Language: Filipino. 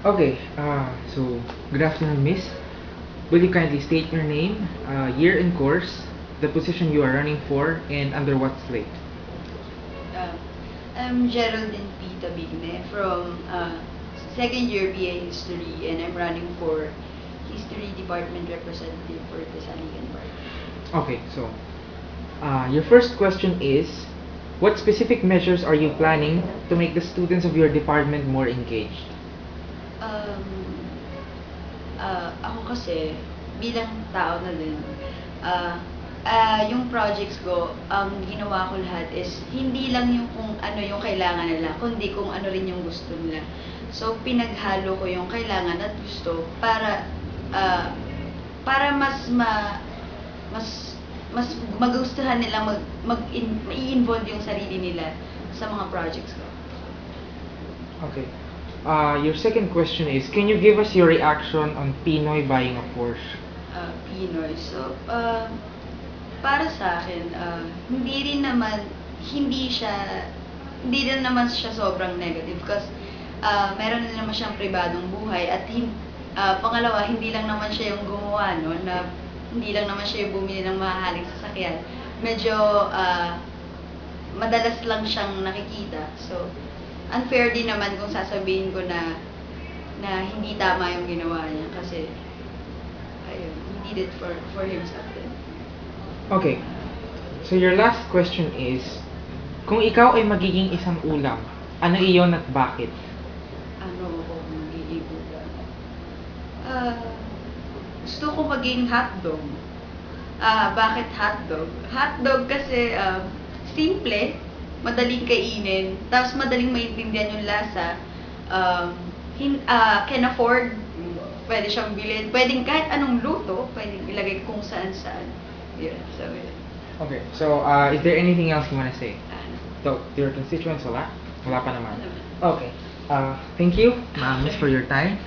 Okay, so good afternoon, Miss. Will you kindly state your name, year and course, the position you are running for, and under what slate? Uh, I'm Geraldine P. Tabigne from second year BA History, and I'm running for History Department Representative for Tesalican Park. Okay, so your first question is, what specific measures are you planning to make the students of your department more engaged? Um, ako kasi, bilang tao na din, yung projects ko, ang ginawa ko lahat is, hindi lang yung kung ano yung kailangan nila, kundi kung ano rin yung gusto nila. So, pinaghalo ko yung kailangan at gusto para mas magustuhan nila i-involve yung sarili nila sa mga projects ko. Okay. Your second question is, can you give us your reaction on Pinoy buying a Porsche? Pinoy. So, para sa akin, hindi rin naman siya sobrang negative because meron din naman siyang pribadong buhay at pangalawa, hindi lang naman siya yung gumawa, no, na hindi lang naman siya yung bumili ng mahahaling sasakyan. Medyo madalas lang siyang nakikita. So, unfair din naman kung sasabihin ko na hindi tama yung ginawa niya kasi ayun, he did it for himself din. Okay. So your last question is, kung ikaw ay magiging isang ulam, ano iyon at bakit? Ano ako magiging ulam? Gusto ko maging hotdog. Bakit hotdog? Hotdog kasi simple, madaling kainin, tapos madaling maintindihan yung lasa. Can afford, pwede siyang bilhin, pwedeng kahit anong luto, pwedeng ilagay kung saan-saan. Yun, sabi. Okay, so is there anything else you want to say? To your constituents, wala? Wala pa naman. Okay. Thank you, Miss, for your time.